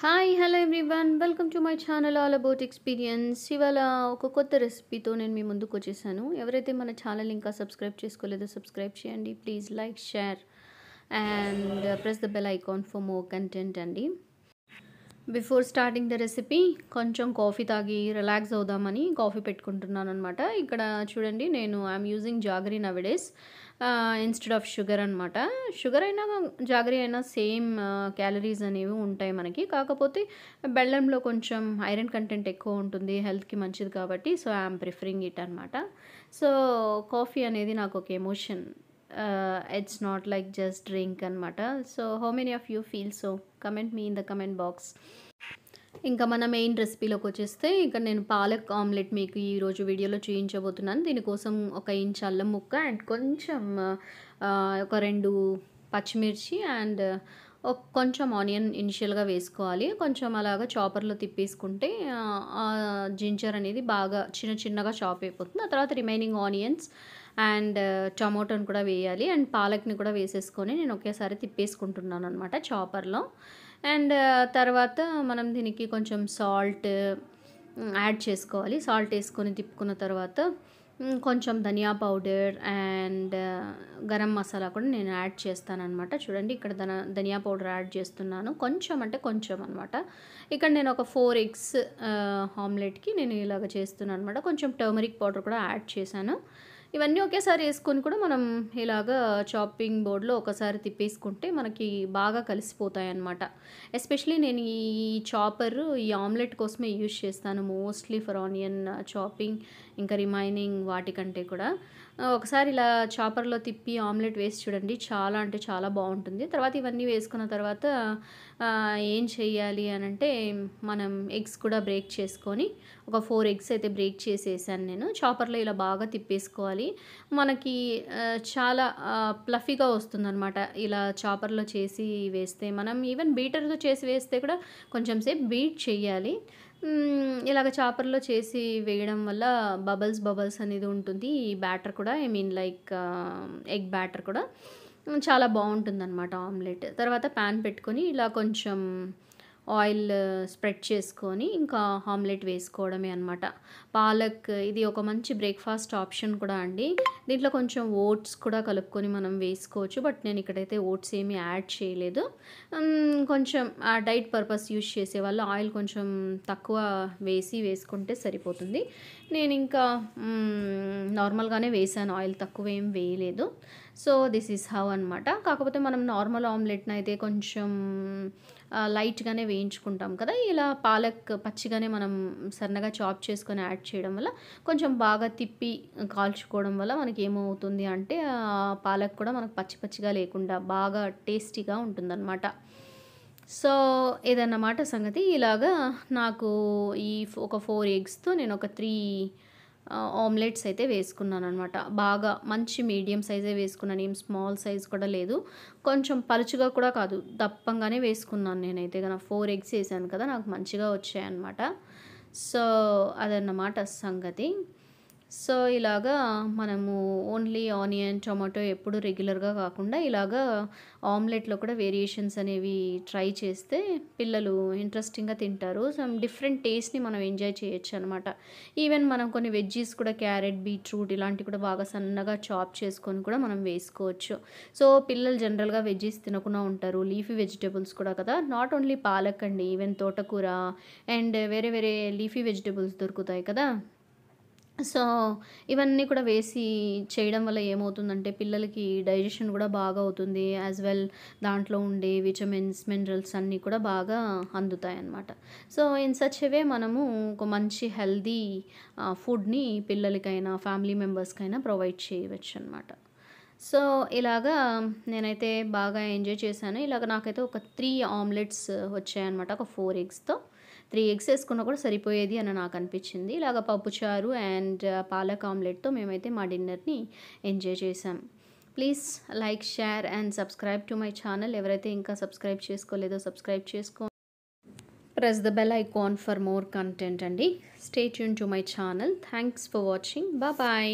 Hi hello everyone welcome to my channel all about experience. ఇవాళ ఒక కొత్త రెసిపీతో నేను మీ ముందుకు వచ్చేసాను. ఎవరైతే మన ఛానల్ ఇంకా సబ్స్క్రైబ్ చేసుకోలేదో సబ్స్క్రైబ్ చేయండి. Please like, share and press the bell icon for more content అండి. బిఫోర్ స్టార్టింగ్ ద రెసిపీ కొంచెం కాఫీ తాగి రిలాక్స్ అవుదామని కాఫీ పెట్టుకుంటున్నాను అనమాట. ఇక్కడ చూడండి, నేను I'm using jaggery nowadays instead of sugar అనమాట. షుగర్ అయినా జాగరీ అయినా సేమ్ క్యాలరీస్ అనేవి ఉంటాయి మనకి. కాకపోతే బెల్లంలో కొంచెం ఐరన్ కంటెంట్ ఎక్కువ ఉంటుంది, హెల్త్కి మంచిది కాబట్టి సో ఐఎమ్ ప్రిఫరింగ్ ఇట్ అనమాట. సో కాఫీ అనేది నాకు ఒక emotion. It's not like just drink అనమాట. So how many of you feel so? Comment me in the comment box. ఇంకా మన మెయిన్ రెసిపీలోకి వచ్చేస్తే, ఇక్కడ నేను పాలక్ ఆమ్లెట్ మీకు ఈరోజు వీడియోలో చూపించబోతున్నాను. దీనికోసం 1 ఇంచ్ అల్లం ముక్క అండ్ కొంచెం ఒక 2 పచ్చిమిర్చి అండ్ కొంచెం ఆనియన్ ఇనిషియల్గా వేసుకోవాలి. కొంచెం అలాగా చాపర్లో తిప్పేసుకుంటే జింజర్ అనేది బాగా చిన్న చిన్నగా చాప్ అయిపోతుంది. ఆ తర్వాత రిమైనింగ్ ఆనియన్స్ అండ్ టమాటోని కూడా వేయాలి అండ్ పాలక్ని కూడా వేసేసుకొని నేను ఒకేసారి తిప్పేసుకుంటున్నాను అనమాట చాపర్లో. అండ్ తర్వాత మనం దీనికి కొంచెం సాల్ట్ యాడ్ చేసుకోవాలి. సాల్ట్ వేసుకొని తిప్పుకున్న తర్వాత కొంచెం ధనియా పౌడర్ అండ్ గరం మసాలా కూడా నేను యాడ్ చేస్తానన్నమాట. చూడండి, ఇక్కడ ధనియా పౌడర్ యాడ్ చేస్తున్నాను, కొంచెం అంటే కొంచెం అనమాట. ఇక్కడ నేను ఒక 4 ఎగ్స్ ఆమ్లెట్కి నేను ఇలాగ చేస్తున్నాను అనమాట. కొంచెం టర్మరిక్ పౌడర్ కూడా యాడ్ చేశాను. ఇవన్నీ ఒకేసారి వేసుకొని కూడా మనం ఇలాగా చాపింగ్ బోర్డ్లో ఒకసారి తిప్పేసుకుంటే మనకి బాగా కలిసిపోతాయి అన్నమాట. ఎస్పెషలీ నేను ఈ చాపర్ ఈ ఆమ్లెట్ కోసమే యూజ్ చేస్తాను, మోస్ట్లీ ఫర్ ఆనియన్ చాపింగ్. ఇంకా రిమైనింగ్ వాటికంటే కూడా ఒకసారి ఇలా చాపర్లో తిప్పి ఆమ్లెట్ వేసి చూడండి, చాలా అంటే చాలా బాగుంటుంది. తర్వాత ఇవన్నీ వేసుకున్న తర్వాత ఏం చేయాలి అని అంటే, మనం ఎగ్స్ కూడా బ్రేక్ చేసుకొని ఒక 4 ఎగ్స్ అయితే బ్రేక్ చేసేసాను నేను. చాపర్లో ఇలా బాగా తిప్పేసుకోవాలి. మనకి చాలా ప్లఫీగా వస్తుందన్నమాట ఇలా చాపర్లో చేసి వేస్తే. మనం ఈవెన్ బీటర్తో చేసి వేస్తే కూడా కొంచెం సేపు బీట్ చేయాలి. ఇలాగ చాపర్లో చేసి వేయడం వల్ల బబల్స్ అనేది ఉంటుంది. ఈ బ్యాటర్ కూడా I mean like egg batter కూడా చాలా బాగుంటుందన్నమాట ఆమ్లెట్. తర్వాత ప్యాన్ పెట్టుకొని ఇలా కొంచెం ఆయిల్ స్ప్రెడ్ చేసుకొని ఇంకా ఆమ్లెట్ వేసుకోవడమే అనమాట. పాలక్ ఇది ఒక మంచి బ్రేక్ఫాస్ట్ ఆప్షన్ కూడా అండి. దీంట్లో కొంచెం ఓట్స్ కూడా కలుపుకొని మనం వేసుకోవచ్చు, బట్ నేను ఇక్కడైతే ఓట్స్ ఏమీ యాడ్ చేయలేదు. కొంచెం ఆ డైట్ పర్పస్ యూజ్ చేసే వాళ్ళు ఆయిల్ కొంచెం తక్కువ వేసుకుంటే సరిపోతుంది. నేను ఇంకా నార్మల్గానే వేసాను, ఆయిల్ తక్కువ ఏం వేయలేదు. సో దిస్ ఈజ్ హౌ అనమాట. కాకపోతే మనం నార్మల్ ఆమ్లెట్ని అయితే కొంచెం లైట్గానే వేయించుకుంటాం కదా. ఇలా పాలక్ పచ్చిగానే మనం సన్నగా చాప్ చేసుకొని యాడ్ చేయడం వల్ల కొంచెం బాగా తిప్పి కాల్చుకోవడం వల్ల మనకి ఏమవుతుంది అంటే పాలక్ కూడా మనకు పచ్చి పచ్చిగా లేకుండా బాగా టేస్టీగా ఉంటుందన్నమాట. సో ఇదన్నమాట సంగతి. ఇలాగా నాకు ఈ ఒక 4 ఎగ్స్తో నేను ఒక 3 ఆమ్లెట్స్ అయితే వేసుకున్నాను అనమాట. బాగా మంచి మీడియం సైజే వేసుకున్నాను, ఏం స్మాల్ సైజ్ కూడా లేదు. కొంచెం పలుచుగా కూడా కాదు, దప్పంగానే వేసుకున్నాను నేనైతే. కనుక 4 ఎగ్స్ వేసాను కదా, నాకు మంచిగా వచ్చాయన్నమాట. సో అదన్నమాట సంగతి. సో ఇలాగా మనము ఓన్లీ ఆనియన్ టొమాటో ఎప్పుడు రెగ్యులర్గా కాకుండా ఇలాగా ఆమ్లెట్లో కూడా వేరియేషన్స్ అనేవి ట్రై చేస్తే పిల్లలు ఇంట్రెస్టింగ్గా తింటారు. సమ్ డిఫరెంట్ టేస్ట్ని మనం ఎంజాయ్ చేయొచ్చు అనమాట. ఈవెన్ మనం కొన్ని వెజ్జీస్ కూడా క్యారెట్, బీట్రూట్ ఇలాంటివి కూడా బాగా సన్నగా చాప్ చేసుకొని కూడా మనం వేసుకోవచ్చు. సో పిల్లలు జనరల్గా వెజ్జీస్ తినకుండా ఉంటారు, లీఫీ వెజిటేబుల్స్ కూడా కదా, నాట్ ఓన్లీ పాలక్ అండి, ఈవెన్ తోటకూర అండ్ వేరే వేరే లీఫీ వెజిటేబుల్స్ దొరుకుతాయి కదా. సో ఇవన్నీ కూడా వేసి చేయడం వల్ల ఏమవుతుందంటే పిల్లలకి డైజెషన్ కూడా బాగా అవుతుంది. యాజ్ వెల్ దాంట్లో ఉండే విటమిన్స్, మినరల్స్ అన్నీ కూడా బాగా అందుతాయి అన్నమాట. సో ఇన్ సచ్ వే మనము ఒక మంచి హెల్దీ ఫుడ్ని పిల్లలకైనా ఫ్యామిలీ మెంబర్స్కైనా ప్రొవైడ్ చేయవచ్చు అనమాట. సో ఇలాగా నేనైతే బాగా ఎంజాయ్ చేశాను. ఇలాగ నాకైతే ఒక 3 ఆమ్లెట్స్ వచ్చాయన్నమాట. ఒక 4 ఎగ్స్తో 3 ఎగ్స్ వేసుకున్నా కూడా సరిపోయేది అని నాకు అనిపించింది. ఇలాగ పప్పుచారు అండ్ పాలక్ ఆమ్లెట్తో మేమైతే మా డిన్నర్ని ఎంజాయ్ చేసాం. Please like, share and subscribe to my channel. ఎవరైతే ఇంకా సబ్స్క్రైబ్ చేసుకోలేదో సబ్స్క్రైబ్ చేసుకో. Press the bell icon for more content అండి. Stay tune to my channel. Thanks for watching. Bye.